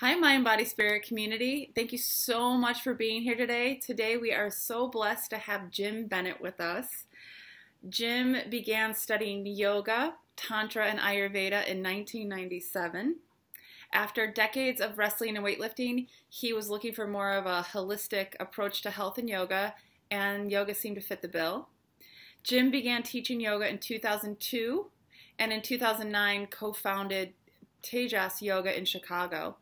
Hi, Mind, Body, Spirit community. Thank you so much for being here today. Today, we are so blessed to have Jim Bennett with us. Jim began studying yoga, Tantra, and Ayurveda in 1997. After decades of wrestling and weightlifting, he was looking for more of a holistic approach to health and yoga seemed to fit the bill. Jim began teaching yoga in 2002, and in 2009 co-founded Tejas Yoga in Chicago.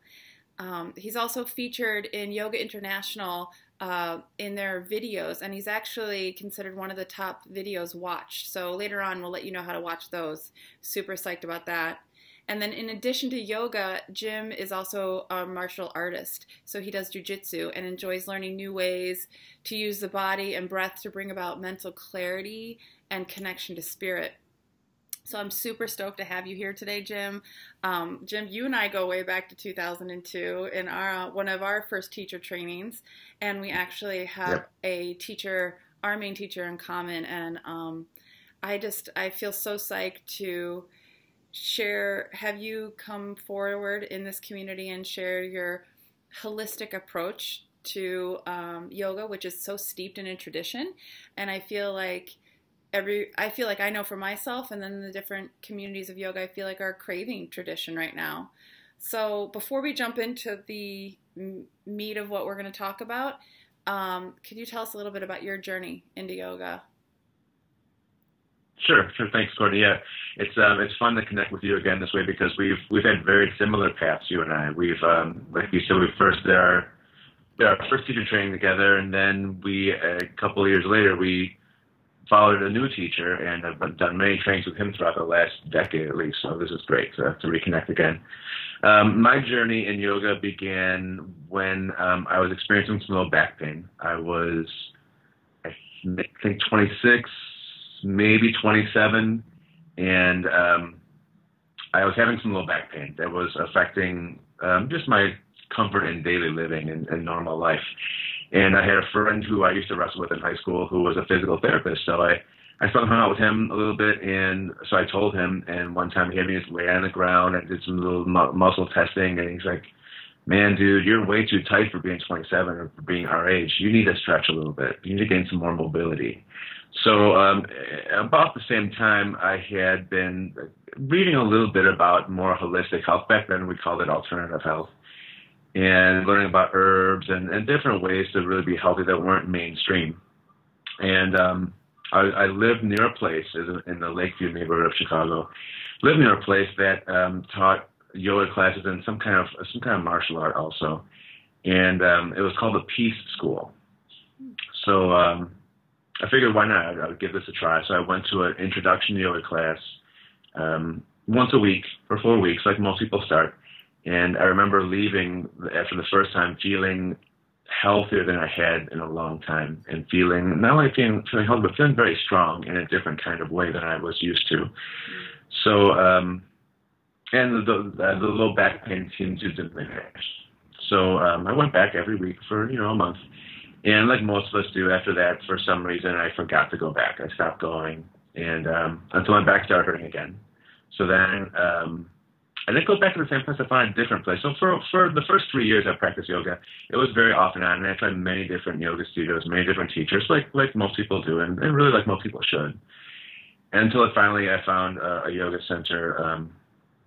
He's also featured in Yoga International in their videos, and he's actually considered one of the top videos watched. So later on, we'll let you know how to watch those. Super psyched about that. And then in addition to yoga, Jim is also a martial artist. So he does jujitsu and enjoys learning new ways to use the body and breath to bring about mental clarity and connection to spirit. So I'm super stoked to have you here today, Jim. Jim, you and I go way back to 2002 in one of our first teacher trainings, and we actually have our main teacher in common. And I feel so psyched to have you come forward in this community and share your holistic approach to yoga, which is so steeped in a tradition. And I feel like I know for myself, and then the different communities of yoga, I feel like are craving tradition right now. So before we jump into the meat of what we're going to talk about, could you tell us a little bit about your journey into yoga? Sure. Thanks, Courtney. Yeah, it's fun to connect with you again this way because we've had very similar paths, you and I. We've like you said, we first did our first teacher training together, and then a couple of years later we followed a new teacher, and I've done many trainings with him throughout the last decade at least, so this is great to reconnect again. My journey in yoga began when I was experiencing some low back pain. I was, I think, 26, maybe 27, and I was having some low back pain that was affecting just my comfort in daily living and normal life. And I had a friend who I used to wrestle with in high school who was a physical therapist. So I started hung out with him a little bit, and so I told him, and one time he had me just lay on the ground and did some little muscle testing, and he's like, "Man, dude, you're way too tight for being 27 or for being our age. You need to stretch a little bit. You need to gain some more mobility." So about the same time, I had been reading a little bit about more holistic health. Back then we called it alternative health, and learning about herbs and different ways to really be healthy that weren't mainstream. And I lived near a place in the Lakeview neighborhood of Chicago. Lived near a place that taught yoga classes and some kind of martial art also. And it was called the Peace School. So I figured, why not? I would give this a try. So I went to an introduction to yoga class once a week for 4 weeks, like most people start. And I remember leaving after the first time feeling healthier than I had in a long time, and feeling not only feeling healthy, but feeling very strong in a different kind of way than I was used to. So, and the low back pain seemed to diminish. So I went back every week for a month, and like most of us do, after that, for some reason, I forgot to go back. I stopped going, and until my back started hurting again. So then I didn't go back to the same place. I found a different place. So for the first 3 years I practiced yoga, it was very off and on, and I tried many different yoga studios, many different teachers, like most people do, and really like most people should. Until finally I found a yoga center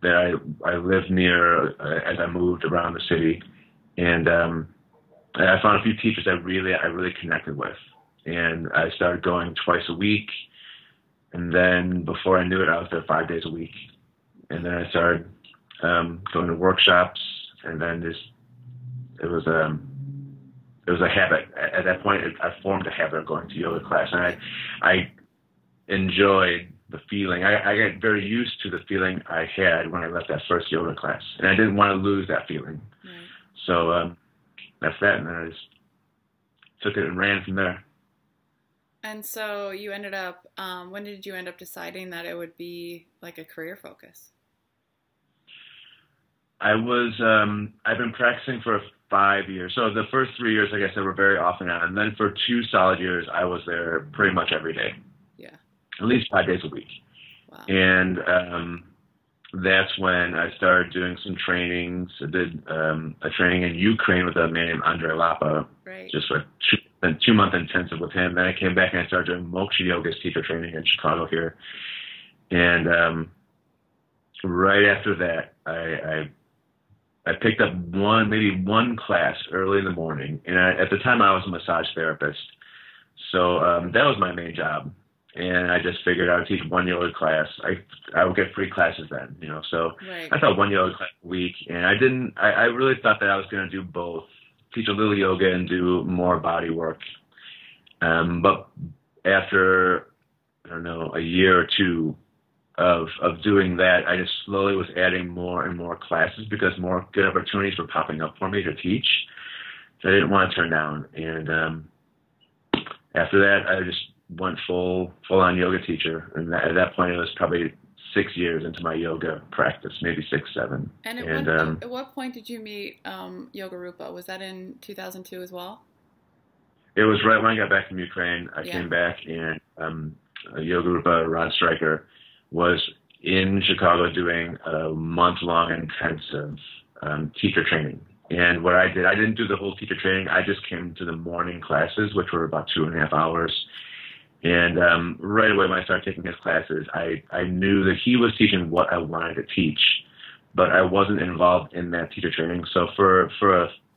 that I lived near as I moved around the city, and I found a few teachers I really connected with, and I started going twice a week, and then before I knew it, I was there 5 days a week, and then I started going to workshops, and then it was a habit. At that point, I formed a habit of going to yoga class, and I enjoyed the feeling. I got very used to the feeling I had when I left that first yoga class, and I didn't want to lose that feeling. Right. So that's that, and then I just took it and ran from there. And so you ended up, when did you end up deciding that it would be like a career focus? I've been practicing for 5 years. So the first 3 years, like I said, were very off and on. And then for 2 solid years, I was there pretty much every day. Yeah. At least 5 days a week. Wow. And that's when I started doing some trainings. I did a training in Ukraine with a man named Andre Lapa, Right. just for a 2 month intensive with him. Then I came back and I started doing Moksha Yoga's teacher training in Chicago here. And right after that, I picked up maybe one class early in the morning. And at the time, I was a massage therapist. So that was my main job. And I just figured I would teach one yoga class. I would get free classes then, So Right. I taught one yoga class a week, and I really thought that I was going to do both, teach a little yoga and do more body work. But after, I don't know, a year or two of doing that, I just slowly was adding more and more classes because more good opportunities were popping up for me to teach that I didn't want to turn down. And after that, I just went full-on yoga teacher. And at that point, it was probably 6 years into my yoga practice, maybe 6, 7. And at what point did you meet Yoga Rupa? Was that in 2002 as well? It was right when I got back from Ukraine. I came back, and Yoga Rupa, Rod Stryker, was in Chicago doing a month-long intensive teacher training. And what I did, I didn't do the whole teacher training. I just came to the morning classes, which were about 2.5 hours. And right away when I started taking his classes, I knew that he was teaching what I wanted to teach, but I wasn't involved in that teacher training. So for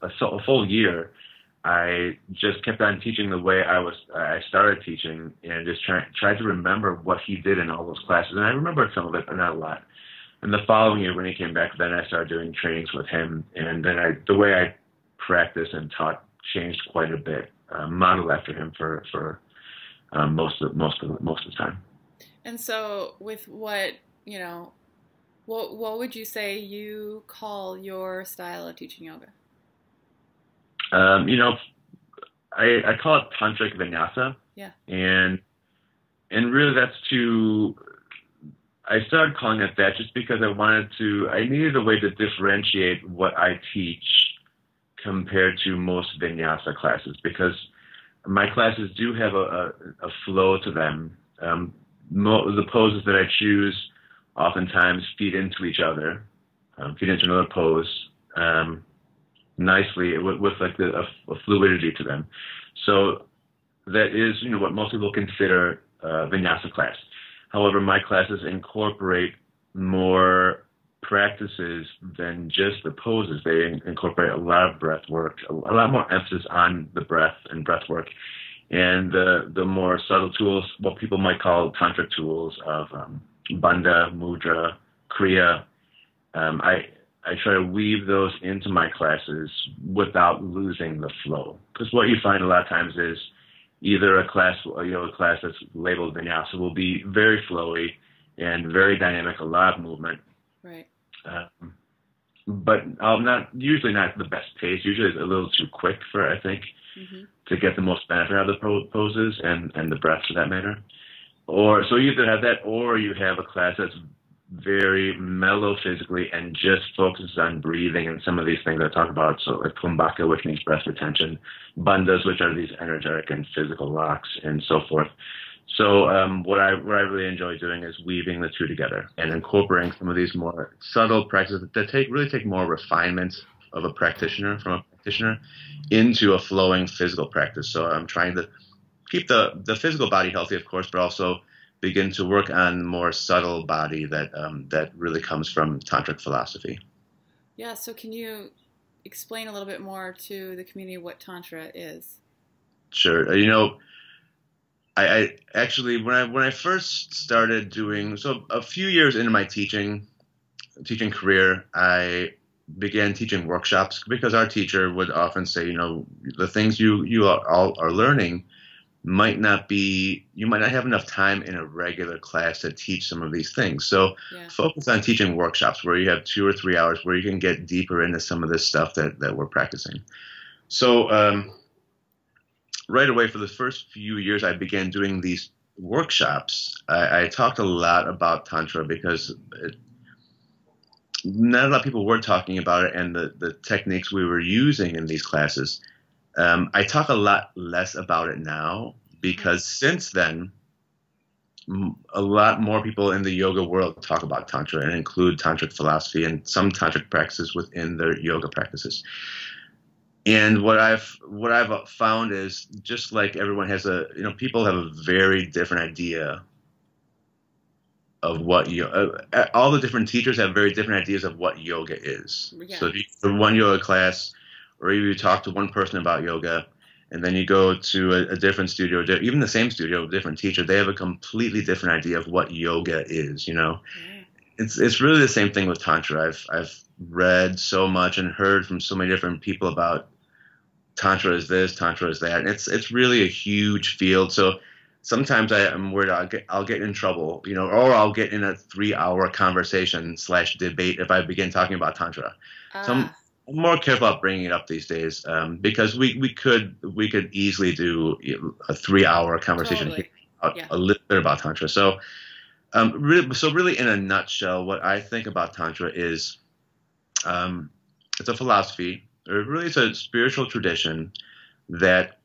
a full year, I just kept on teaching the way I started teaching, and just tried to remember what he did in all those classes. And I remembered some of it, but not a lot. And the following year when he came back, then I started doing trainings with him. And then the way I practiced and taught changed quite a bit, modeled after him for most of the time. And so with what would you say you call your style of teaching yoga? I call it tantric vinyasa. Yeah. And really I started calling it that just because I needed a way to differentiate what I teach compared to most vinyasa classes, because my classes do have a flow to them. The poses that I choose oftentimes feed into each other, feed into another pose nicely with like a fluidity to them. So that is what most people consider a vinyasa class. However, my classes incorporate more practices than just the poses. They incorporate a lot of breath work, a lot more emphasis on the breath and breath work, and the more subtle tools, what people might call tantric tools of bandha, mudra, kriya. I try to weave those into my classes without losing the flow. Because what you find a lot of times is either a yoga class that's labeled vinyasa will be very flowy and very dynamic, a lot of movement. Right. But usually not the best pace. Usually it's a little too quick I think, to get the most benefit out of the poses and the breath for that matter. So you either have that, or you have a class that's very mellow physically and just focuses on breathing and some of these things I talk about. So like kumbhaka, which means breath retention, bandhas, which are these energetic and physical locks, and so forth. So what I really enjoy doing is weaving the two together and incorporating some of these more subtle practices that really take more refinement from a practitioner into a flowing physical practice. So I'm trying to keep the physical body healthy, of course, but also begin to work on more subtle body that really comes from tantric philosophy. Yeah. So can you explain a little bit more to the community what tantra is? Sure. I actually, when I first started doing, so a few years into my teaching career, I began teaching workshops because our teacher would often say, the things you all are learning you might not have enough time in a regular class to teach some of these things. So focus on teaching workshops where you have 2 or 3 hours where you can get deeper into some of this stuff that we're practicing. So right away, for the first few years, I began doing these workshops. I talked a lot about Tantra because not a lot of people were talking about it and the techniques we were using in these classes. I talk a lot less about it now because since then, a lot more people in the yoga world talk about Tantra and include Tantric philosophy and some Tantric practices within their yoga practices. And what I've found is just like everyone has people have a very different idea of what all the different teachers have very different ideas of what yoga is. Yeah. So if you go to one yoga class, or you talk to one person about yoga, and then you go to a different studio, even the same studio, a different teacher, they have a completely different idea of what yoga is. Yeah. It's really the same thing with Tantra. I've read so much and heard from so many different people about Tantra is this, Tantra is that. And it's really a huge field. So sometimes I'm worried I'll get in trouble, or I'll get in a 3-hour conversation / debate if I begin talking about Tantra. So I'm more careful about bringing it up these days, because we could easily do a 3-hour conversation Totally. a little bit about Tantra. So really in a nutshell, what I think about Tantra is it's a philosophy, or really it's a spiritual tradition that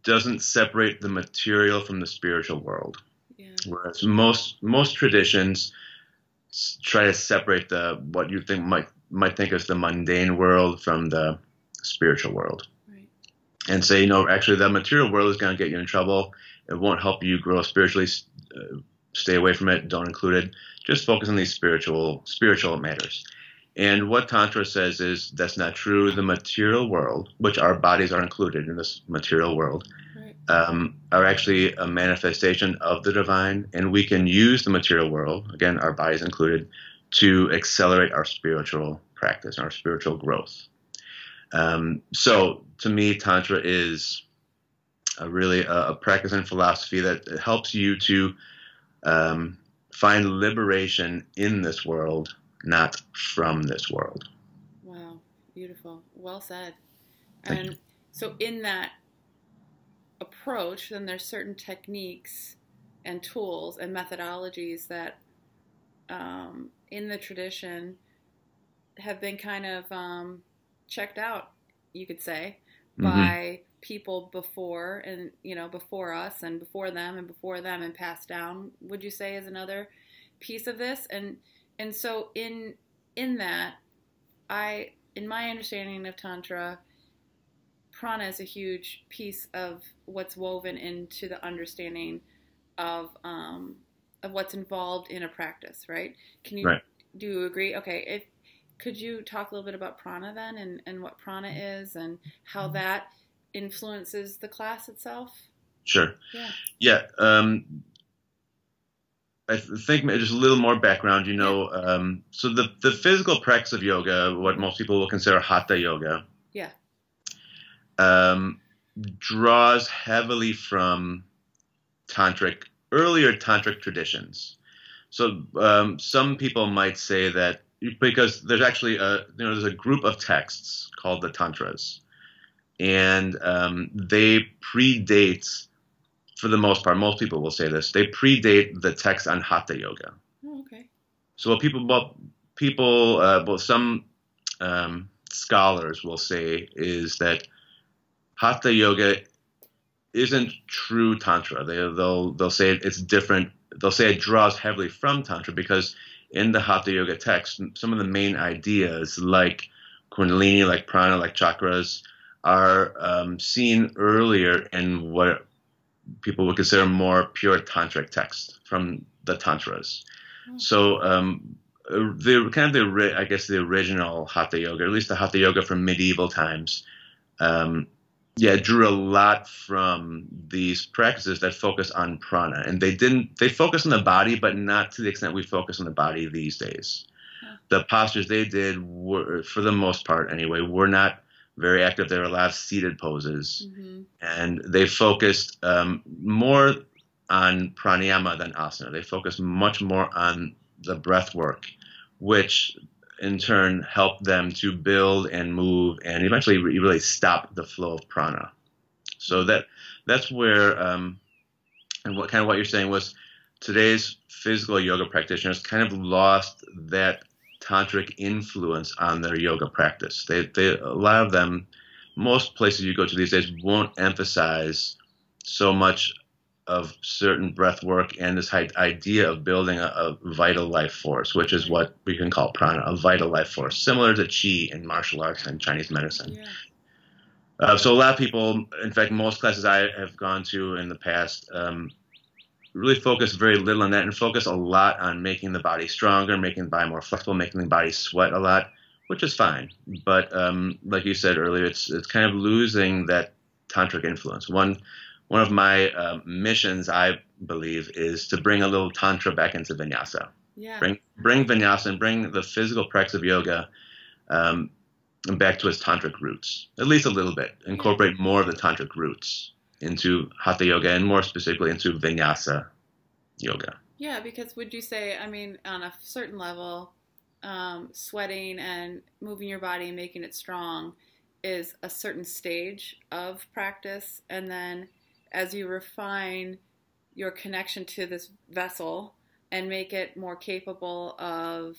doesn't separate the material from the spiritual world. Yeah. Whereas most traditions try to separate what you think might think is the mundane world from the spiritual world. Right. And say, actually the material world is going to get you in trouble. It won't help you grow spiritually. Stay away from it. Don't include it. Just focus on these spiritual matters. And what Tantra says is that's not true. The material world, which our bodies are included in this material world, Right. Are actually a manifestation of the divine. And we can use the material world, again, our bodies included, to accelerate our spiritual practice, our spiritual growth. So to me, Tantra is really a practice and philosophy that helps you to find liberation in this world, not from this world. Wow, beautiful. Well said. Thank And you. so in that approach, then there's certain techniques and tools and methodologies that in the tradition have been kind of checked out, you could say, by people before and before us and before them and passed down, would you say, is another piece of this? And so in that, in my understanding of Tantra, prana is a huge piece of what's woven into the understanding of what's involved in a practice, right? Right. Do you agree? Okay, could you talk a little bit about prana then, and what prana is and how that influences the class itself? Sure. Yeah. Yeah. I think just a little more background, so the physical practice of yoga, what most people will consider hatha yoga, Yeah. Draws heavily from earlier tantric traditions. So some people might say that because there's actually there's a group of texts called the Tantras, and they predate, for the most part, most people will say this, they predate the text on hatha yoga. Oh, okay. So what some scholars will say is that hatha yoga isn't true tantra. They'll say it's different. They'll say it draws heavily from tantra because in the hatha yoga text, some of the main ideas like kundalini, like prana, like chakras are seen earlier in what people would consider more pure tantric text from the tantras. Oh. So the original hatha yoga, or at least the hatha yoga from medieval times, drew a lot from these practices that focus on prana, and they focus on the body, but not to the extent we focus on the body these days. Yeah. The postures they did were, for the most part anyway, were not very active. There were a lot of seated poses, and they focused more on pranayama than asana. They focused much more on the breath work, which in turn helped them to build and move and eventually really stop the flow of prana. So that's where and what you're saying was today's physical yoga practitioners kind of lost that tantric influence on their yoga practice. A lot of them, most places you go to these days won't emphasize so much of certain breath work and this idea of building a vital life force, which is what we can call prana, a vital life force, similar to qi in martial arts and Chinese medicine. Yeah. So a lot of people, in fact, most classes I have gone to in the past, really focus very little on that and focus a lot on making the body stronger, making the body more flexible, making the body sweat a lot, which is fine. But like you said earlier, it's kind of losing that tantric influence. One of my missions, I believe, is to bring a little tantra back into vinyasa. Yeah. Bring vinyasa and bring the physical practice of yoga back to its tantric roots, at least a little bit. Incorporate more of the tantric roots into hatha yoga and more specifically into vinyasa yoga. Yeah, because would you say, I mean, on a certain level, sweating and moving your body and making it strong is a certain stage of practice, and then as you refine your connection to this vessel and make it more capable of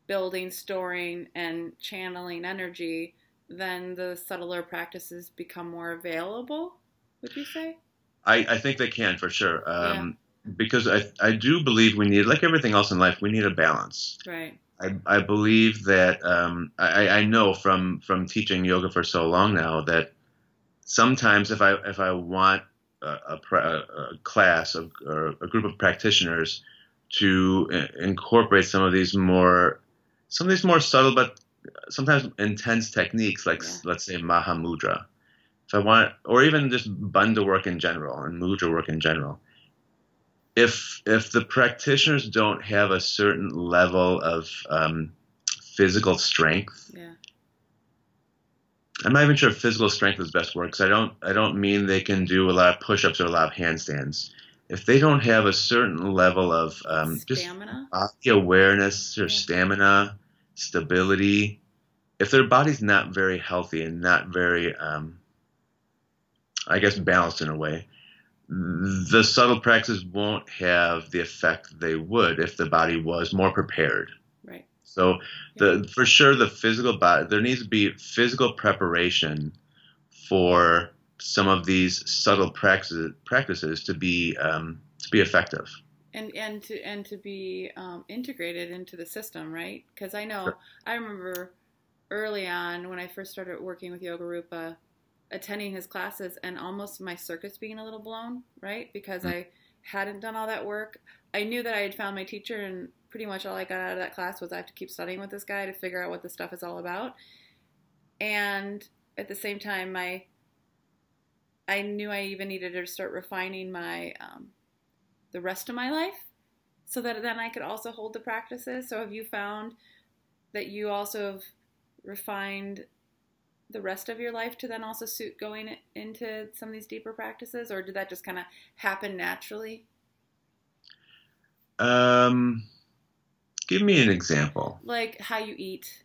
building, storing, and channeling energy, then the subtler practices become more available, would you say? I think they can, for sure. Because I do believe we need, like everything else in life, we need a balance. Right. I believe that I know from teaching yoga for so long now that sometimes if I want a class or a group of practitioners to incorporate some of these more subtle but sometimes intense techniques, like let's say Mahamudra, if I want, or even just bandha work in general and mudra work in general, if the practitioners don't have a certain level of physical strength, I'm not even sure if physical strength is the best word, because I don't mean they can do a lot of push-ups or a lot of handstands. If they don't have a certain level of just body awareness or stamina, stability, if their body's not very healthy and not very, I guess, balanced in a way, the subtle practices won't have the effect they would if the body was more prepared. Right. So for sure, the physical body, there needs to be physical preparation for some of these subtle practices to be effective. And to be integrated into the system, right? Because I know, I remember early on when I first started working with Yoga Rupa, attending his classes and almost my circuits being a little blown, right? Because I hadn't done all that work. I knew that I had found my teacher, and pretty much all I got out of that class was I have to keep studying with this guy to figure out what this stuff is all about. And at the same time, I knew I even needed to start refining my the rest of my life so that then I could also hold the practices. So have you found that you also have refined the rest of your life to then also suit going into some of these deeper practices, or did that just kind of happen naturally? Give me an example. Like how you eat.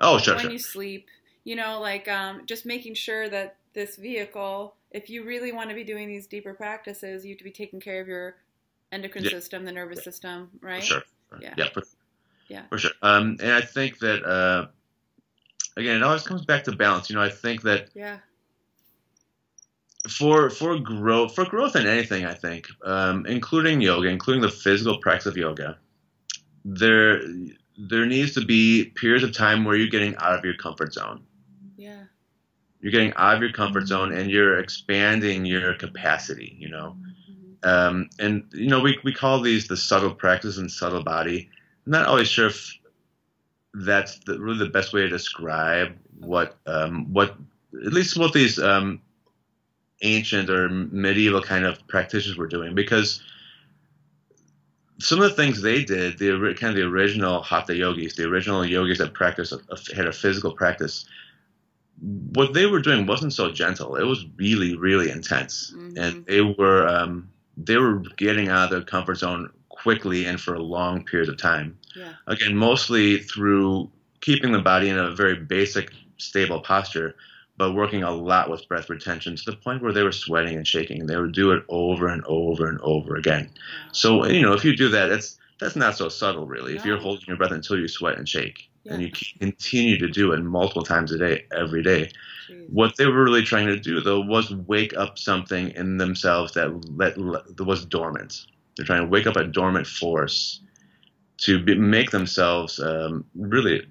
Oh, sure. When you sleep, like just making sure that this vehicle, if you really want to be doing these deeper practices, you have to be taking care of your endocrine system, the nervous system, right? For sure. Yeah. For sure. And I think that, again, it always comes back to balance. I think that for growth in anything, I think, including yoga, including the physical practice of yoga, there needs to be periods of time where you're getting out of your comfort zone. Yeah. You're getting out of your comfort zone and you're expanding your capacity, and, we call these the subtle practice and subtle body. I'm not always sure if that's really the best way to describe what at least what these ancient or medieval kind of practitioners were doing, because some of the things they did, the original hatha yogis, the original yogis that had a physical practice, what they were doing wasn't so gentle. It was really, really intense, and they were getting out of their comfort zone quickly and for a long period of time. Yeah. Again, mostly through keeping the body in a very basic, stable posture, but working a lot with breath retention to the point where they were sweating and shaking. They would do it over and over and over again. Yeah. So, if you do that, that's not so subtle, really. No. If you're holding your breath until you sweat and shake, Yeah. and you continue to do it multiple times a day, every day. Jeez. What they were really trying to do, though, was wake up something in themselves that was dormant. They're trying to wake up a dormant force to make themselves really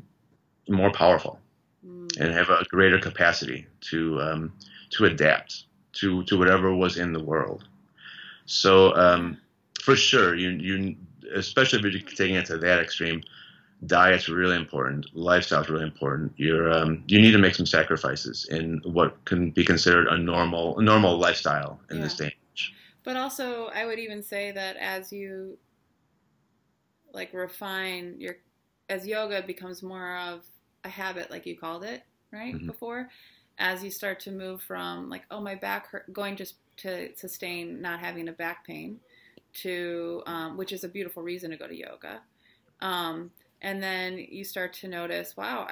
more powerful and have a greater capacity to adapt to whatever was in the world. So for sure, you especially if you're taking it to that extreme, diet's really important. Lifestyle's really important. You need to make some sacrifices in what can be considered a normal lifestyle in this day and age. But also, I would even say that as you like refine as yoga becomes more of a habit, like you called it, right? Mm-hmm. Before, as you start to move from like, oh, my back hurt, going just to sustain not having a back pain, to which is a beautiful reason to go to yoga. And then you start to notice, wow,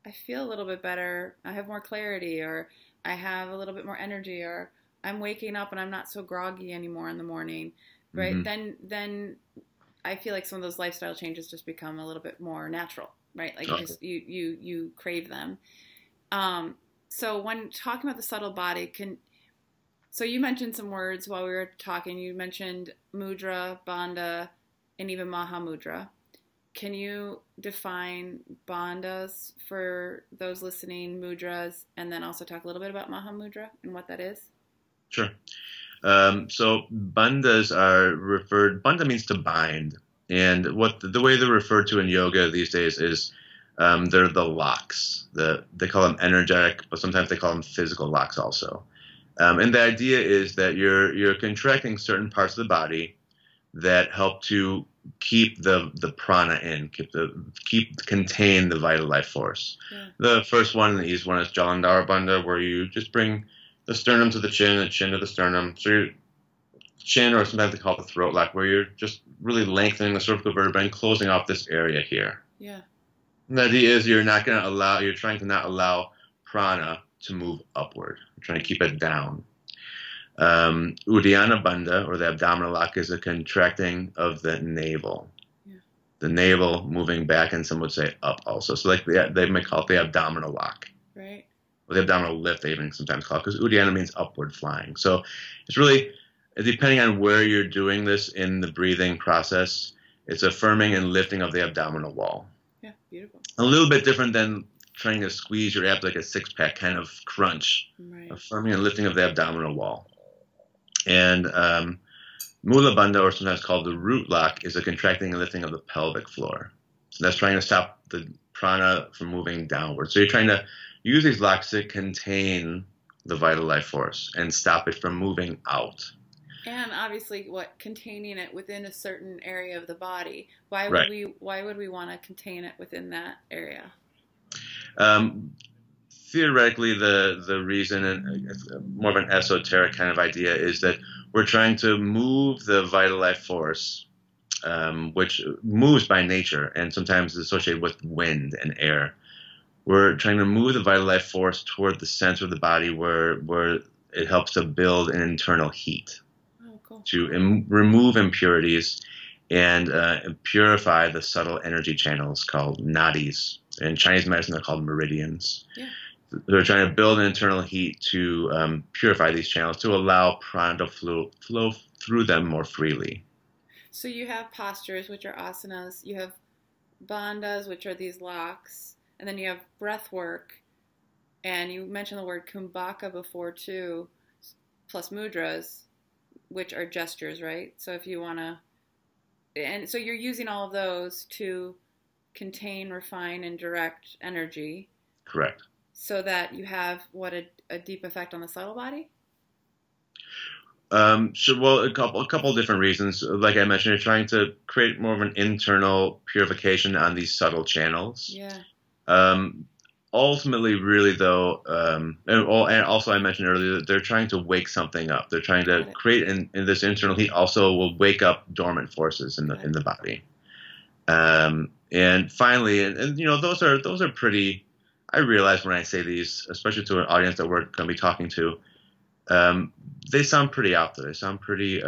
I feel a little bit better. I have more clarity, or I have a little bit more energy, or I'm waking up and I'm not so groggy anymore in the morning, right? Mm-hmm. Then I feel like some of those lifestyle changes just become a little bit more natural, right? Like you crave them. So when talking about the subtle body, so you mentioned some words while we were talking. You mentioned mudra, bandha, and even mahamudra. Can you define bandhas for those listening, mudras, and then also talk a little bit about mahamudra and what that is? Sure. So bandhas are bandha means to bind. And what the way they're referred to in yoga these days is they're the locks. They call them energetic, but sometimes they call them physical locks also. And the idea is that you're contracting certain parts of the body that help to keep the prana in, contain the vital life force. Yeah. The first one, the easiest one, is Jalandhara Bandha, where you just bring the sternum to the chin to the sternum. So your chin, or sometimes they call it the throat lock, where you're just really lengthening the cervical vertebrae and closing off this area here. Yeah. And the idea is you're trying to not allow prana to move upward. You're trying to keep it down. Uddiyana Bandha, or the abdominal lock, is a contracting of the navel. Yeah. The navel moving back, and some would say up also. So like they may call it the abdominal lock. Right. Or the abdominal lift, they even sometimes call it, because Uddiyana means upward flying. So it's really, depending on where you're doing this in the breathing process, it's a firming and lifting of the abdominal wall. Yeah, beautiful. A little bit different than trying to squeeze your abs like a six-pack kind of crunch. Right. A firming and lifting of the abdominal wall. And Mula Bandha, or sometimes called the root lock, is a contracting and lifting of the pelvic floor. So that's trying to stop the prana from moving downward. So you're trying to use these locks to contain the vital life force and stop it from moving out. And obviously, containing it within a certain area of the body. Why would we want to contain it within that area? Theoretically, the reason, and it's more of an esoteric kind of idea, is that we're trying to move the vital life force, which moves by nature and sometimes is associated with wind and air. We're trying to move the vital life force toward the center of the body where it helps to build an internal heat. Oh, cool. To remove impurities and purify the subtle energy channels called nadis. In Chinese medicine, they're called meridians. Yeah. They're trying to build an internal heat to purify these channels, to allow prana to flow through them more freely. So you have postures, which are asanas. You have bandhas, which are these locks. And then you have breath work. And you mentioned the word kumbhaka before, too, plus mudras, which are gestures, right? So if you want to... And so you're using all of those to contain, refine, and direct energy. Correct. So that you have, a deep effect on the subtle body? Sure. Well, a couple different reasons. Like I mentioned, you're trying to create more of an internal purification on these subtle channels. Yeah. Ultimately, really, though, and also I mentioned earlier that they're trying to wake something up. They're trying to create in this internal heat also will wake up dormant forces in the body. And finally, and those are pretty. I realize when I say these, especially to an audience that we're going to be talking to, they sound pretty out there. They sound pretty,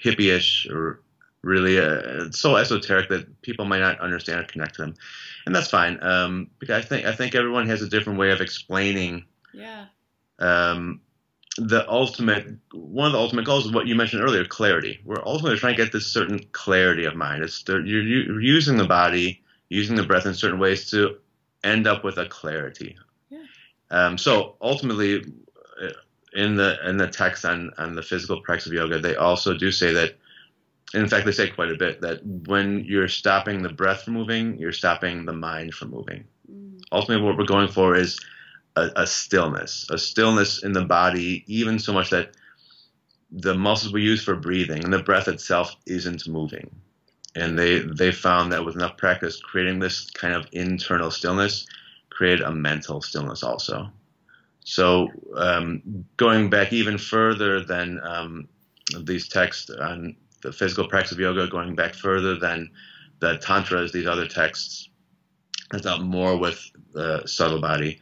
hippie-ish or really so esoteric that people might not understand or connect to them, and that's fine. Because I think everyone has a different way of explaining. Yeah. Um, one of the ultimate goals is what you mentioned earlier, clarity. We're ultimately trying to get this certain clarity of mind. You're using the body, using the breath in certain ways to end up with a clarity. Yeah. So ultimately, in the text on the physical practice of yoga, they also do say that. In fact, they say quite a bit that when you're stopping the breath from moving, you're stopping the mind from moving. Mm. Ultimately, what we're going for is a stillness in the body, even so much that the muscles we use for breathing and the breath itself isn't moving. And they found that with enough practice, creating this kind of internal stillness created a mental stillness also. So going back even further than these texts on the physical practice of yoga, going back further than the tantras, these other texts, it's not more with the subtle body.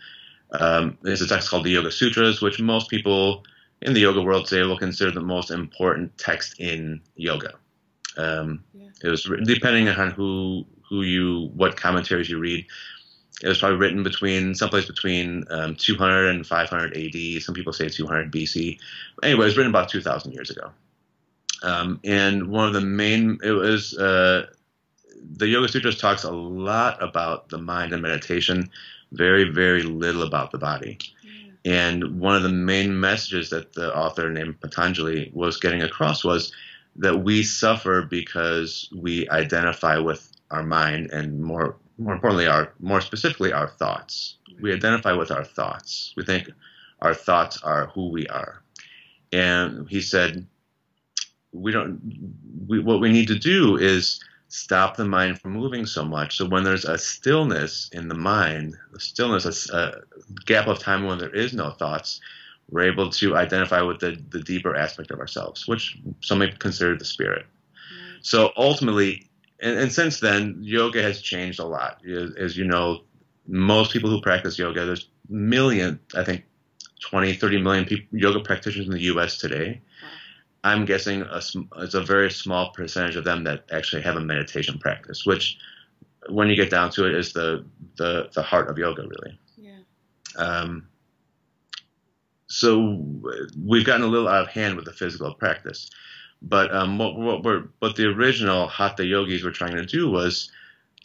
There's a text called the Yoga Sutras, which most people in the yoga world today will consider the most important text in yoga. It was written, depending on what commentaries you read, it was probably written someplace between 200 and 500 AD. Some people say 200 BC. Anyway, it was written about 2,000 years ago. And one of the main, the Yoga Sutras talks a lot about the mind and meditation, very, very little about the body. And one of the main messages that the author named Patanjali was getting across was that we suffer because we identify with our mind and more importantly, more specifically, our thoughts. We identify with our thoughts. We think our thoughts are who we are. And he said, what we need to do is stop the mind from moving so much. So when there's a stillness in the mind, a gap of time when there is no thoughts, we're able to identify with the deeper aspect of ourselves, which some may consider the spirit. So ultimately, and since then, yoga has changed a lot. As you know, most people who practice yoga, there's I think 20, 30 million yoga practitioners in the U.S. today. I'm guessing it's a very small percentage of them that actually have a meditation practice, which, when you get down to it, is the heart of yoga, really. Yeah. So we've gotten a little out of hand with the physical practice, but what the original Hatha yogis were trying to do was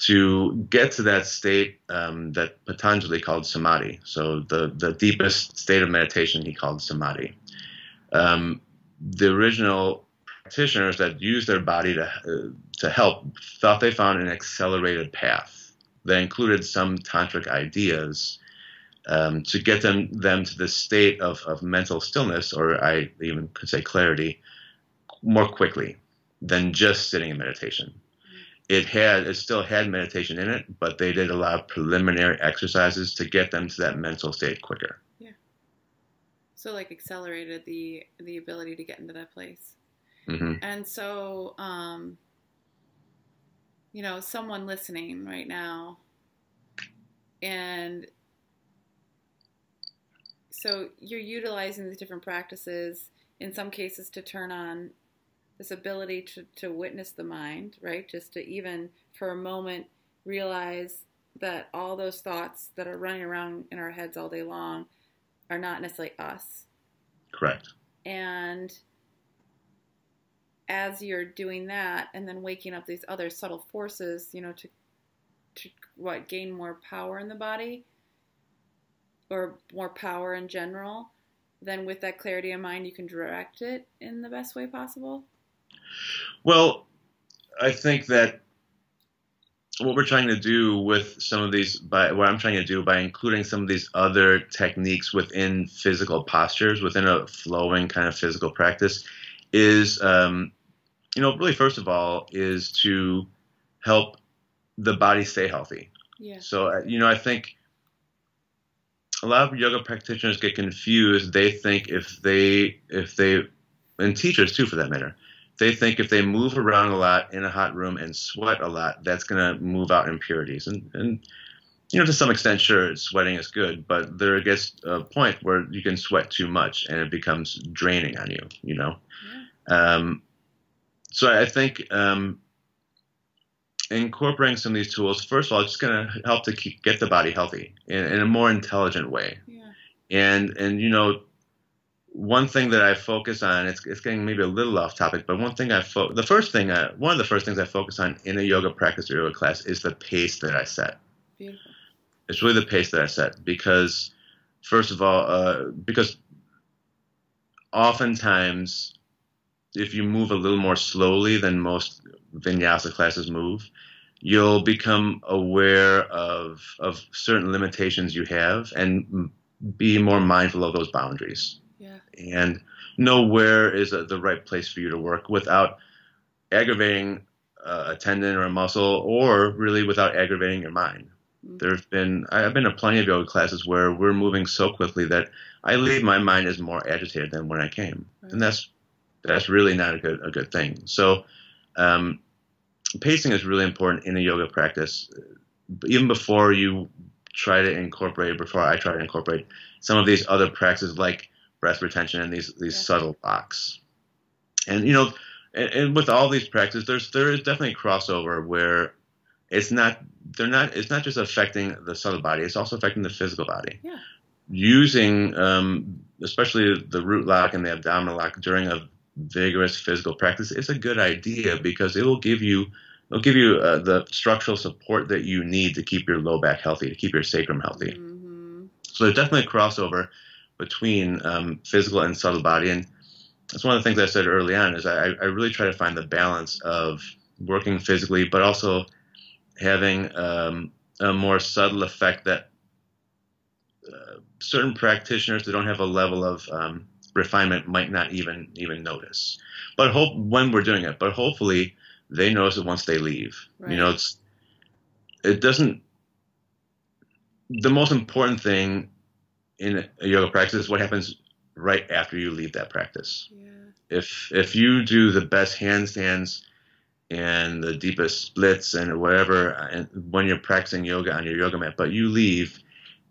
to get to that state that Patanjali called samadhi. So the deepest state of meditation he called samadhi. The original practitioners that used their body to help thought they found an accelerated path that included some tantric ideas to get them to this state of mental stillness, or I even could say clarity, more quickly than just sitting in meditation. It still had meditation in it, but they did a lot of preliminary exercises to get them to that mental state quicker. So like accelerated the ability to get into that place. Mm-hmm. And so, someone listening right now, and so you're utilizing these different practices in some cases to turn on this ability to witness the mind, right? Just to even for a moment realize that all those thoughts that are running around in our heads all day long are not necessarily us. Correct. And as you're doing that and then waking up these other subtle forces, to gain more power in the body or more power in general, then with that clarity of mind, you can direct it in the best way possible? Well, I think that what we're trying to do with what I'm trying to do by including some of these other techniques within physical postures, within a flowing kind of physical practice, is, really first of all, is to help the body stay healthy. Yeah. So, I think a lot of yoga practitioners get confused. They think if they, and teachers too for that matter, they think if they move around a lot in a hot room and sweat a lot, that's going to move out impurities. And to some extent, sure, sweating is good, but there gets a point where you can sweat too much and it becomes draining on you, Yeah. So I think incorporating some of these tools, first of all, it's just going to help to get the body healthy in a more intelligent way. Yeah. And one thing that I focus on, it's getting maybe a little off topic, but one of the first things I focus on in a yoga practice or yoga class is the pace that I set. Beautiful. It's really the pace that I set because, first of all, because oftentimes if you move a little more slowly than most vinyasa classes move, you'll become aware of certain limitations you have and be more mindful of those boundaries. Yeah. And know where is the right place for you to work without aggravating a tendon or a muscle, or really without aggravating your mind. Mm-hmm. I've been to plenty of yoga classes where we're moving so quickly that I leave my mind as more agitated than when I came, Right. and that's really not a good thing. So pacing is really important in a yoga practice. Even before I try to incorporate some of these other practices like breath retention and these subtle blocks. And and with all these practices, there is definitely crossover where it's not just affecting the subtle body, it's also affecting the physical body. Yeah. Using especially the root lock and the abdominal lock during a vigorous physical practice is a good idea because it will give you the structural support that you need to keep your low back healthy, to keep your sacrum healthy. Mm-hmm. So there's definitely a crossover between physical and subtle body, and that's one of the things I said early on is I really try to find the balance of working physically, but also having a more subtle effect that certain practitioners that don't have a level of refinement might not even notice. But when we're doing it, but hopefully they notice it once they leave. Right. It doesn't. The most important thing in a yoga practice is what happens right after you leave that practice. Yeah. If you do the best handstands and the deepest splits and whatever, and when you're practicing yoga on your yoga mat, but you leave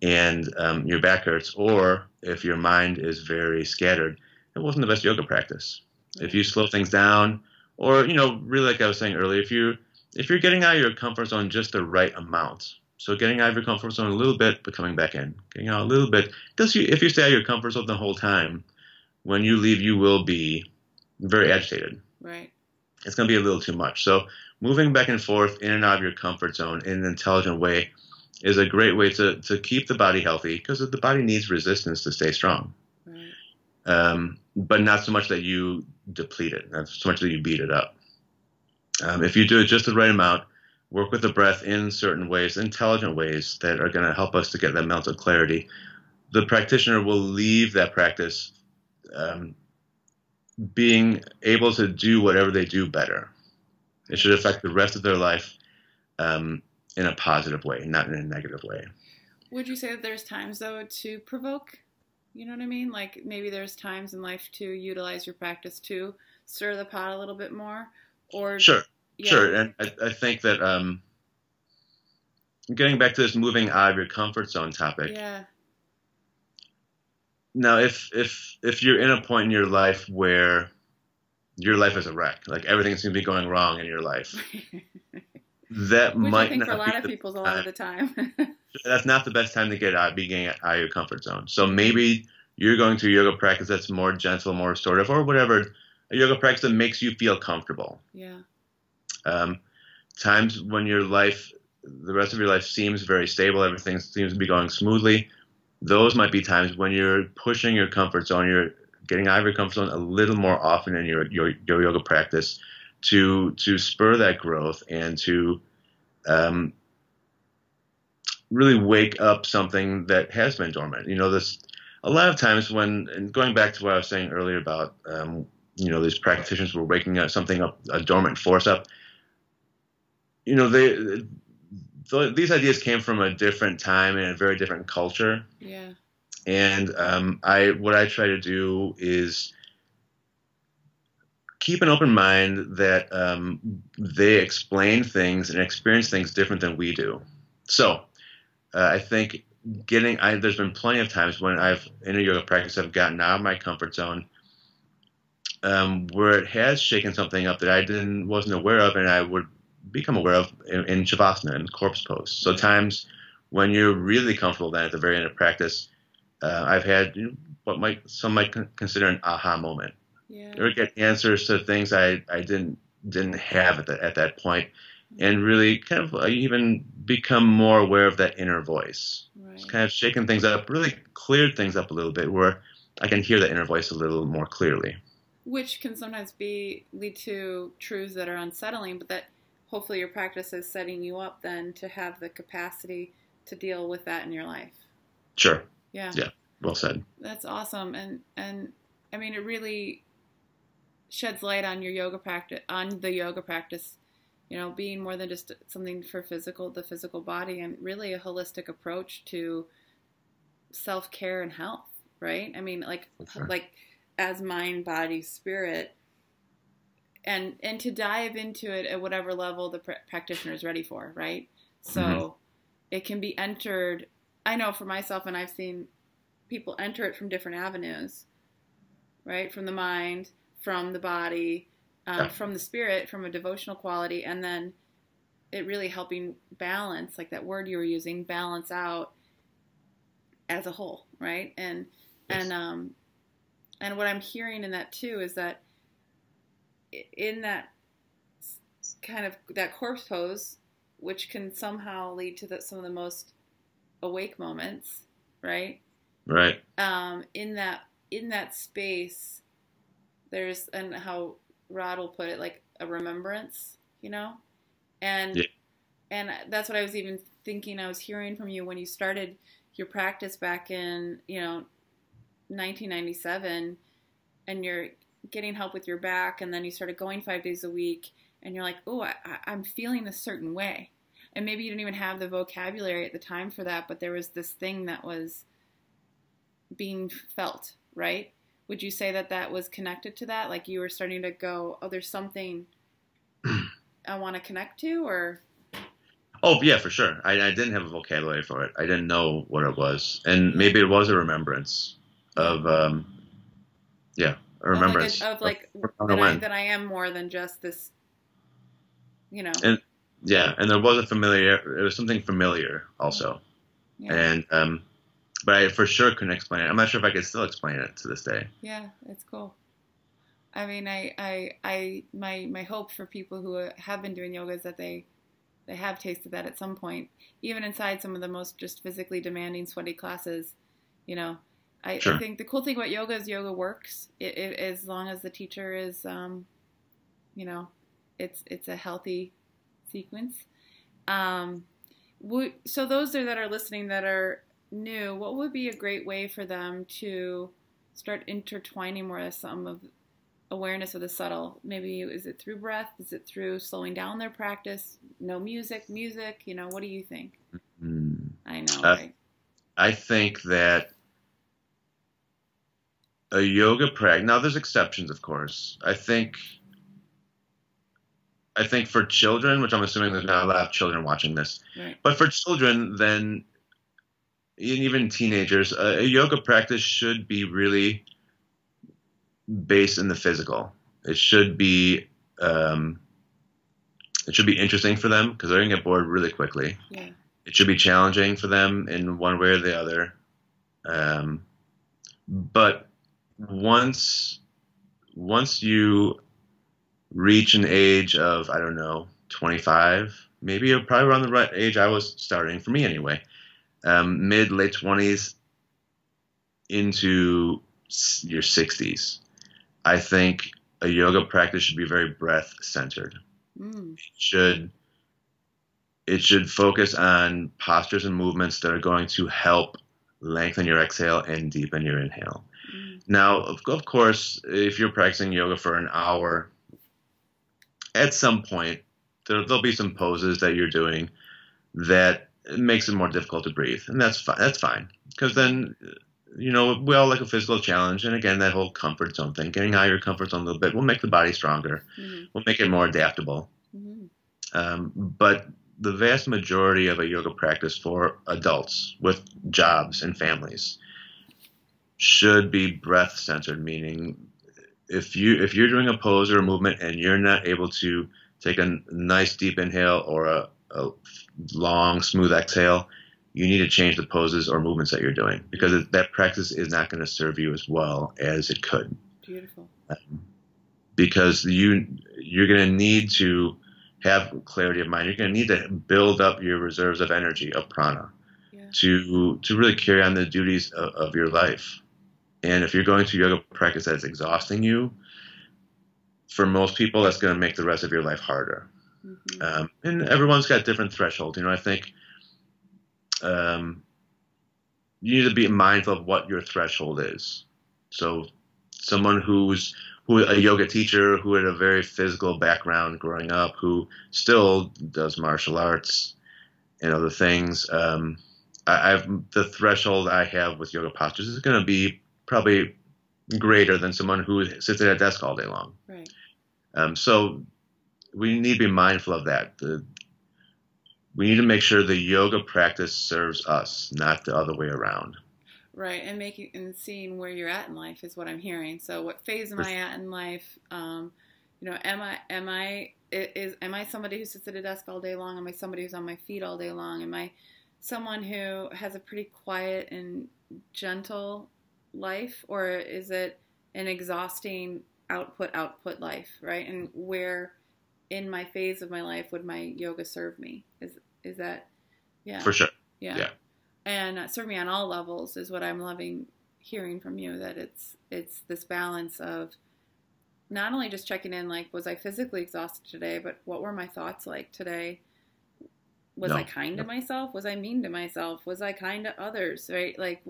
and your back hurts, or if your mind is very scattered, it wasn't the best yoga practice. Right. If you slow things down, or really like I was saying earlier, if you're getting out of your comfort zone just the right amount, so getting out of your comfort zone a little bit, but coming back in, getting out a little bit, because if you stay out of your comfort zone the whole time, when you leave, you will be very agitated. Right. It's going to be a little too much. So moving back and forth in and out of your comfort zone in an intelligent way is a great way to keep the body healthy, because the body needs resistance to stay strong. Right. But not so much that you deplete it, not so much that you beat it up. If you do it just the right amount, work with the breath in certain ways, intelligent ways that are going to help us to get that mental clarity, the practitioner will leave that practice being able to do whatever they do better. It should affect the rest of their life in a positive way, not in a negative way. Would you say that there's times, though, to provoke? You know what I mean? Like maybe there's times in life to utilize your practice to stir the pot a little bit more? Or Sure. Yeah. Sure. And I think that getting back to this moving out of your comfort zone topic. Yeah. Now, if you're in a point in your life where your life is a wreck, like everything seems to be going wrong in your life, that Which might I think not for a lot be of people a lot of the time. That's not the best time to get out of your comfort zone. So maybe you're going to a yoga practice that's more gentle, more restorative, or whatever, a yoga practice that makes you feel comfortable. Yeah. Times when the rest of your life seems very stable, everything seems to be going smoothly, those might be times when you're pushing your comfort zone, you're getting out of your comfort zone a little more often in your yoga practice to spur that growth and to really wake up something that has been dormant. A lot of times and going back to what I was saying earlier about, these practitioners were waking up a dormant force up. These ideas came from a different time and a very different culture. Yeah. And what I try to do is keep an open mind that they explain things and experience things different than we do. So I think there's been plenty of times when in a yoga practice, I've gotten out of my comfort zone where it has shaken something up that I wasn't aware of, and I would become aware of in Shavasana and corpse pose. So times when you're really comfortable, then at the very end of practice, I've had what some might consider an aha moment, or get answers to things I didn't have at that point, and really kind of even become more aware of that inner voice. Right. It's kind of shaken things up, really cleared things up a little bit, where I can hear that inner voice a little more clearly. Which can sometimes lead to truths that are unsettling, but that hopefully your practice is setting you up then to have the capacity to deal with that in your life. Sure. Yeah. Yeah. Well said. That's awesome. And I mean, it really sheds light on your yoga practice, being more than just something for the physical body, and really a holistic approach to self-care and health, right? I mean, like as mind, body, spirit, and to dive into it at whatever level the practitioner is ready for, right? So it can be entered, I know for myself, and I've seen people enter it from different avenues, right? From the mind, from the body, from the spirit, from a devotional quality, and then it really helping balance, like that word you were using, balance out as a whole, right? And what I'm hearing in that too is that in that kind of that corpse pose, which can somehow lead to some of the most awake moments, right? Right. In that space, there's, and how Rod will put it, like a remembrance, and that's what I was even thinking. I was hearing from you when you started your practice back in 1997, and you're getting help with your back, and then you started going 5 days a week, and you're like, oh, I'm feeling a certain way, and maybe you didn't even have the vocabulary at the time for that, but there was this thing that was being felt, right? Would you say that was connected to that? Like you were starting to go, oh, there's something I want to connect to, or? Oh, yeah, for sure. I didn't have a vocabulary for it. I didn't know what it was. And maybe it was a remembrance of, a remembrance. That I am more than just this, And there was it was something familiar also. Yeah. And, but I for sure couldn't explain it. I'm not sure if I could still explain it to this day. Yeah, it's cool. I mean, my hope for people who have been doing yoga is that they have tasted that at some point, even inside some of the most just physically demanding, sweaty classes. I think the cool thing about yoga is yoga works. As long as the teacher is, it's a healthy sequence. So those that are listening that are new, what would be a great way for them to start intertwining more of some of awareness of the subtle? Maybe is it through breath? Is it through slowing down their practice? No music? What do you think? I know, right? I think that a yoga practice, now there's exceptions, of course. I think for children, which I'm assuming there's not a lot of children watching this, right. But for children, then even teenagers, a yoga practice should be really based in the physical. It should be interesting for them because they're going to get bored really quickly. Yeah. It should be challenging for them in one way or the other. But once you reach an age of, I don't know, 25, maybe probably around the right age I was starting, for me anyway, mid, late 20s into your 60s, I think a yoga practice should be very breath-centered. It should focus on postures and movements that are going to help lengthen your exhale and deepen your inhale. Now, of course, if you're practicing yoga for an hour, at some point, there'll be some poses that you're doing that makes it more difficult to breathe. And that's fine. Because then, we all like a physical challenge. And again, that whole comfort zone thing, getting out of your comfort zone a little bit will make the body stronger. Will make it more adaptable. But the vast majority of a yoga practice for adults with jobs and families should be breath-centered, meaning if you're doing a pose or a movement and you're not able to take a nice deep inhale or a long smooth exhale, you need to change the poses or movements that you're doing, because that practice is not going to serve you as well as it could. Beautiful. Because you're going to need to have clarity of mind. You're going to need to build up your reserves of energy, of prana, to really carry on the duties of your life. And if you're going through yoga practice that's exhausting you, for most people, that's going to make the rest of your life harder. Mm-hmm. And everyone's got different thresholds. I think you need to be mindful of what your threshold is. So someone who a yoga teacher who had a very physical background growing up, who still does martial arts and other things, the threshold I have with yoga postures is going to be probably greater than someone who sits at a desk all day long. Right. So we need to be mindful of that. We need to make sure the yoga practice serves us, not the other way around. Right, and seeing where you're at in life is what I'm hearing. So, what phase am I at in life? Am I somebody who sits at a desk all day long? Am I somebody who's on my feet all day long? Am I someone who has a pretty quiet and gentle life, or is it an exhausting output life? Right, and where in my phase of my life would my yoga serve me? Is that, yeah, for sure, yeah. And serve me on all levels is what I'm loving hearing from you, that it's this balance of not only just checking in, like, was I physically exhausted today, but what were my thoughts like today? Was I kind to myself? Was I mean to myself? Was I kind to others, right? Like,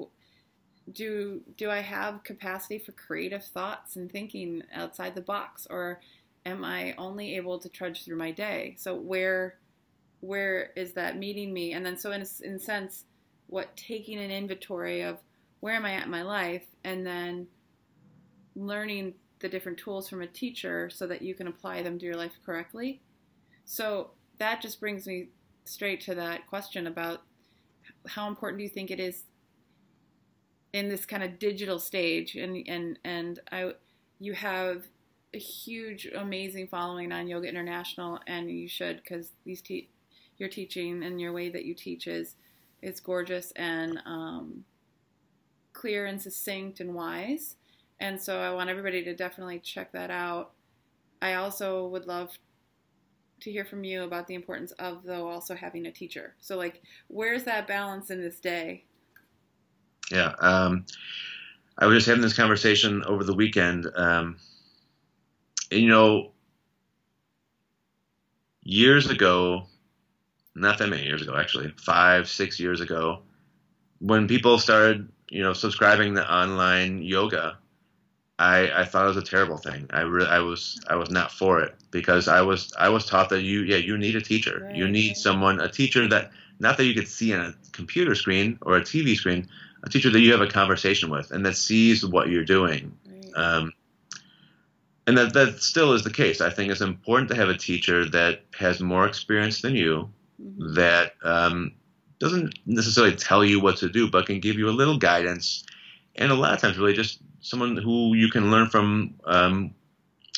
do I have capacity for creative thoughts and thinking outside the box, or am I only able to trudge through my day? So where is that meeting me? And then so in a sense, taking an inventory of where am I at in my life, and then learning the different tools from a teacher so that you can apply them to your life correctly. So that just brings me straight to that question about how important do you think it is in this kind of digital stage, you have a huge, amazing following on Yoga International, and you should, because your teaching and your way that you teach it's gorgeous and clear and succinct and wise. And so I want everybody to definitely check that out. I also would love to hear from you about the importance of, though, also having a teacher. So, like, where's that balance in this day? Yeah. I was just having this conversation over the weekend. Years ago, not that many years ago, actually, 5-6 years ago, when people started, subscribing to online yoga, I thought it was a terrible thing. I was not for it, because I was taught that you need a teacher. Right. You need a teacher that, not that you could see on a computer screen or a TV screen, a teacher that you have a conversation with and that sees what you're doing. Right. And that still is the case. I think it's important to have a teacher that has more experience than you, mm-hmm. that doesn't necessarily tell you what to do, but can give you a little guidance, and a lot of times really just someone who you can learn from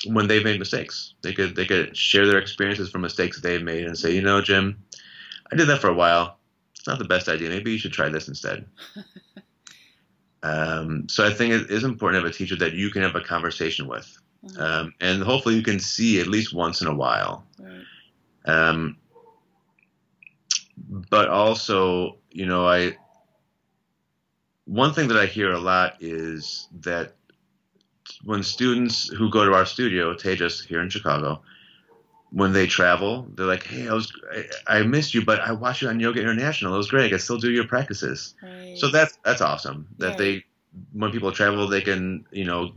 when they've made mistakes. They could share their experiences from mistakes that they've made and say, Jim, I did that for a while. It's not the best idea. Maybe you should try this instead. So I think it is important to have a teacher that you can have a conversation with. Mm-hmm. And hopefully you can see at least once in a while. Right. But also, one thing that I hear a lot is that when students who go to our studio, Tejas here in Chicago, when they travel, they're like, hey, I missed you, but I watched you on Yoga International. It was great. I can still do your practices. Right. So that's awesome. That when people travel, they can,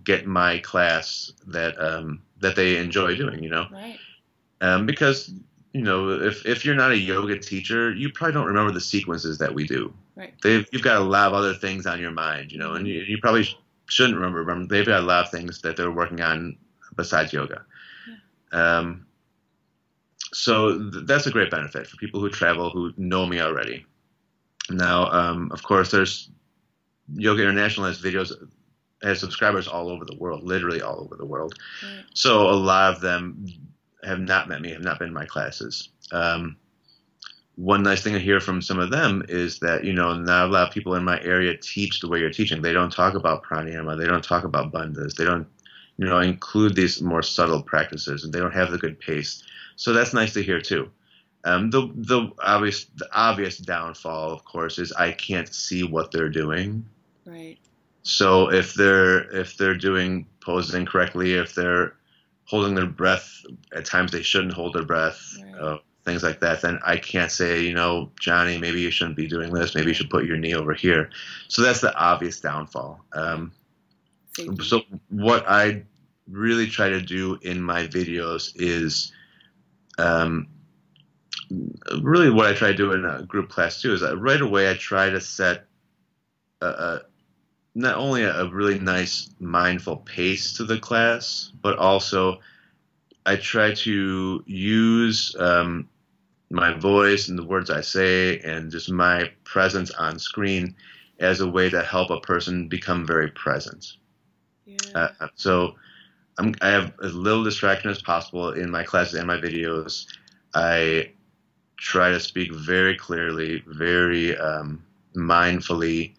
get my class that they enjoy doing, Right. Because, if you're not a yoga teacher, you probably don't remember the sequences that we do. Right. You've got a lot of other things on your mind, and you probably shouldn't remember them. They've got a lot of things that they're working on besides yoga. Yeah. So that's a great benefit for people who travel who know me already. Now, of course, there's Yoga International has videos has subscribers all over the world, literally all over the world. Right. So a lot of them have not met me, have not been in my classes. One nice thing I hear from some of them is that, not a lot of people in my area teach the way you're teaching. They don't talk about pranayama. They don't talk about bandhas. They don't, include these more subtle practices, and they don't have the good pace. So that's nice to hear too. The obvious downfall, of course, is I can't see what they're doing. Right. So if they're doing poses incorrectly, if they're holding their breath at times they shouldn't hold their breath, right. Things like that, then I can't say, Johnny, maybe you shouldn't be doing this. Maybe you should put your knee over here. So that's the obvious downfall. So what I really try to do in my videos is, really what I try to do in a group class too, is that right away I try to set not only a really nice mindful pace to the class, but also I try to use my voice and the words I say and just my presence on screen as a way to help a person become very present. Yeah. So I have as little distraction as possible in my classes and my videos. I try to speak very clearly, very mindfully,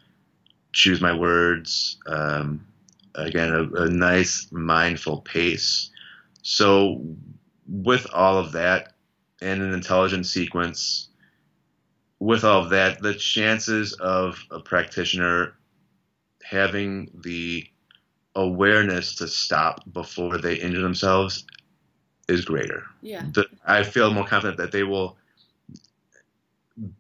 choose my words. Again, a nice mindful pace. So with all of that and an intelligent sequence, with all of that, the chances of a practitioner having the awareness to stop before they injure themselves is greater. Yeah. I feel more confident that they will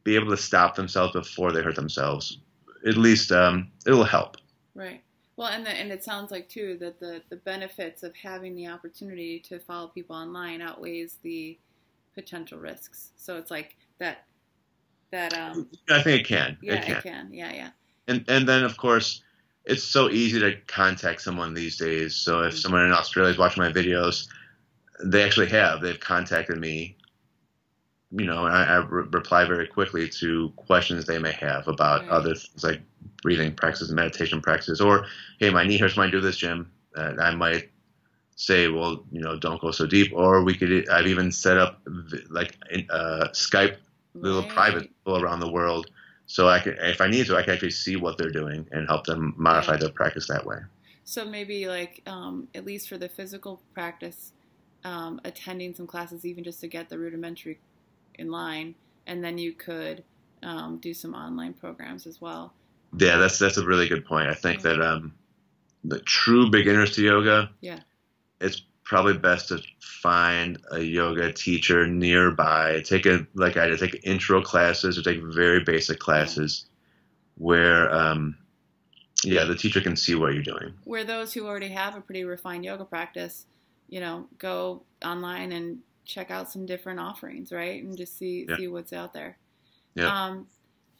be able to stop themselves before they hurt themselves. At least it'll help. Right. Well, and it sounds like too that the benefits of having the opportunity to follow people online outweighs the potential risks. So it's like that. I think it can. Yeah, it can. Yeah. And then of course it's so easy to contact someone these days. So if someone in Australia is watching my videos, they've contacted me. And I reply very quickly to questions they may have about other things like breathing practices, meditation practices, or, hey, my knee hurts when I do this, Jim. I might say, well, don't go so deep. Or I've even set up Skype little private people around the world. So if I need to, I can actually see what they're doing and help them modify their practice that way. So maybe at least for the physical practice, attending some classes, even just to get the rudimentary in line, and then you could do some online programs as well. Yeah, that's a really good point. I think that the true beginners to yoga, it's probably best to find a yoga teacher nearby. Take intro classes or take very basic classes where the teacher can see what you're doing. Where those who already have a pretty refined yoga practice, go online and check out some different offerings, right? And just see what's out there. Yeah.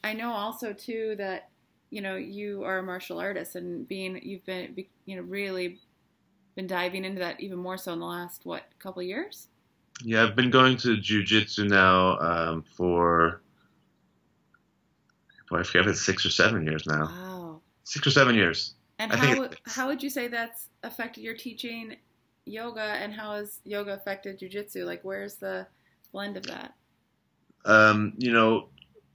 I know also too that, you are a martial artist, and you've been, really been diving into that even more so in the last, couple of years? Yeah, I've been going to jiu-jitsu now for, I forget if it's 6 or 7 years now. Wow. 6 or 7 years. And how would you say that's affected your teaching yoga, and how has yoga affected jiu-jitsu? Where's the blend of that?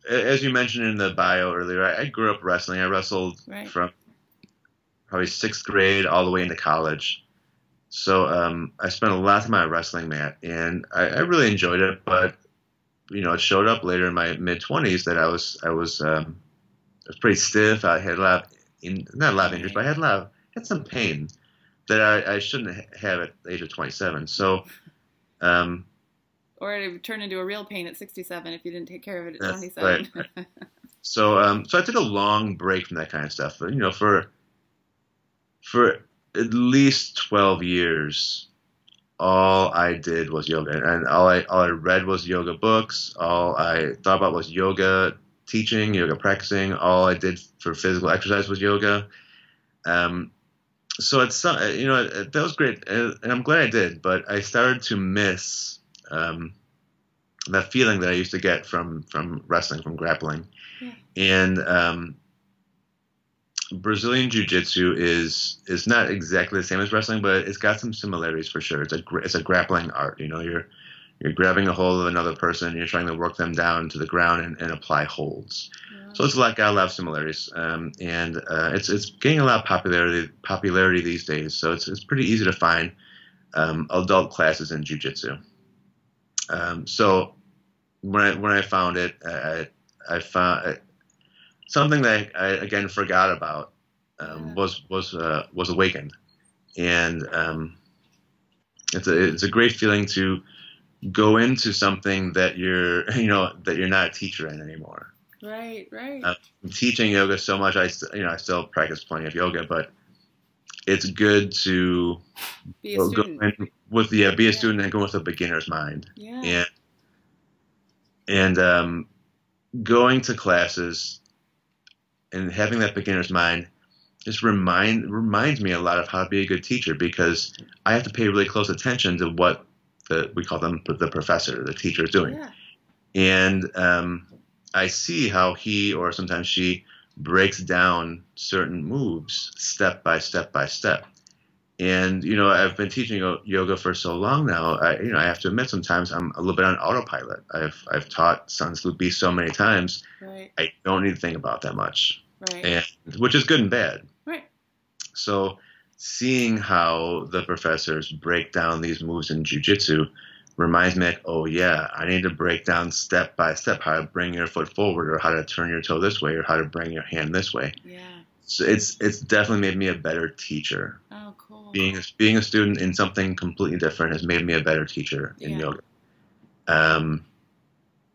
As you mentioned in the bio earlier, I grew up wrestling. I wrestled from probably 6th grade all the way into college. So I spent a lot of time on a wrestling mat, and I really enjoyed it. But it showed up later in my mid-20s that I was pretty stiff. I had not a lot of injuries, but I had some pain that I shouldn't have at the age of 27. So, or it would turn into a real pain at 67 if you didn't take care of it at 27. Right. So I took a long break from that kind of stuff. But, for at least 12 years, all I did was yoga, and all I read was yoga books. All I thought about was yoga teaching, yoga practicing. All I did for physical exercise was yoga. So it's that was great, and I'm glad I did. But I started to miss that feeling that I used to get from wrestling, from grappling, and Brazilian Jiu-Jitsu is not exactly the same as wrestling, but it's got some similarities for sure. It's a grappling art. You know, you're grabbing a hold of another person, you're trying to work them down to the ground and apply holds. Yeah. So it's got a lot of similarities, and it's getting a lot of popularity these days. So it's pretty easy to find adult classes in Jiu-Jitsu. So when I found it, I found something that I again forgot about was awakened, and it's a great feeling to go into something that you're not a teacher in anymore. Right. I'm teaching yoga so much. I still practice plenty of yoga, but it's good to be a student be a student and go with a beginner's mind. Yeah. And going to classes and having that beginner's mind just reminds me a lot of how to be a good teacher, because I have to pay really close attention to what we call them the professor, the teacher, is doing. Yeah. And I see how he, or sometimes she, breaks down certain moves step by step by step. And I've been teaching yoga for so long now. I have to admit, sometimes I'm a little bit on autopilot. I've taught Sun Tzu Bi so many times. Right. I don't need to think about that much. Right. And which is good and bad. Right. So seeing how the professors break down these moves in jiu-jitsu reminds me, like, oh yeah, I need to break down step by step how to bring your foot forward, or how to turn your toe this way, or how to bring your hand this way. Yeah. So it's definitely made me a better teacher. Oh, cool. Being a student in something completely different has made me a better teacher in yoga.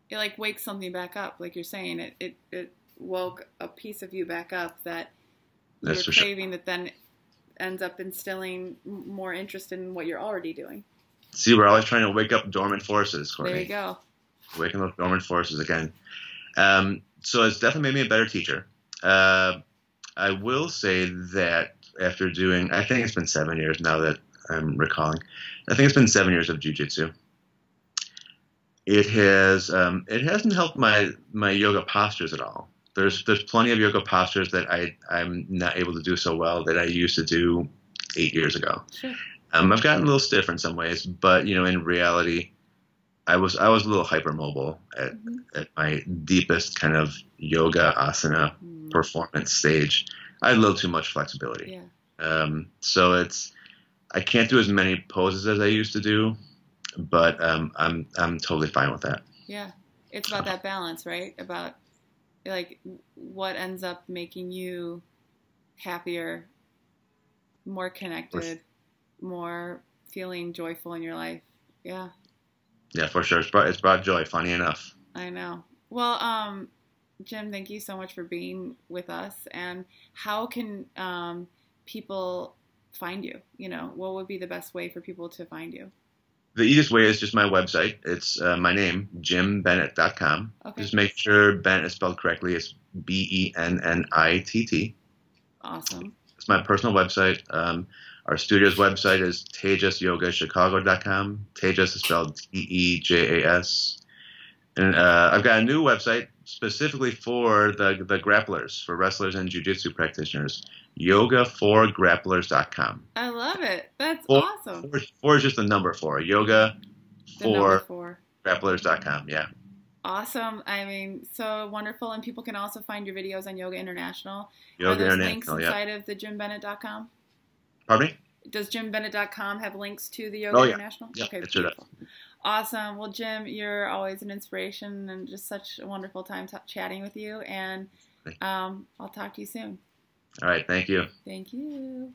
It like wakes something back up, like you're saying. It woke a piece of you back up that you're craving, sure. That then ends up instilling more interest in what you're already doing. See, we're always trying to wake up dormant forces, Courtney. There you go. Waking up dormant forces again. So it's definitely made me a better teacher. I will say that after doing, I think it's been 7 years now that I'm recalling. I think it's been 7 years of jiu-jitsu. It hasn't helped my yoga postures at all. There's plenty of yoga postures that I'm not able to do so well that I used to do 8 years ago. Sure. I've gotten a little stiffer in some ways, but in reality, I was a little hypermobile at my deepest kind of yoga asana performance stage. I had a little too much flexibility. Yeah. So I can't do as many poses as I used to do, but I'm totally fine with that. Yeah, it's about that balance, right? About like what ends up making you happier, more connected, more feeling joyful in your life. Yeah. Yeah, for sure. It's brought joy, funny enough. I know. Well, Jim, thank you so much for being with us. And how can people find you? What would be the best way for people to find you? The easiest way is just my website. It's my name, jimbennett.com. Okay. Just make sure Bennett is spelled correctly. It's Bennitt. Awesome. It's my personal website. Our studio's website is tejasyogachicago.com. Tejas is spelled Tejas. And I've got a new website specifically for the grapplers, for wrestlers and jiu-jitsu practitioners, yoga4grapplers.com. I love it. That's awesome. Four is just the number 4. Yoga4grapplers.com. Yeah. Awesome. I mean, so wonderful. And people can also find your videos on Yoga International. Yoga Are those International, links inside of the jimbennett.com? Pardon me? Does jimbennett.com have links to the Yoga International? Yeah, okay, beautiful. Sure. Awesome. Well, Jim, you're always an inspiration and just such a wonderful time chatting with you. And I'll talk to you soon. All right. Thank you. Thank you.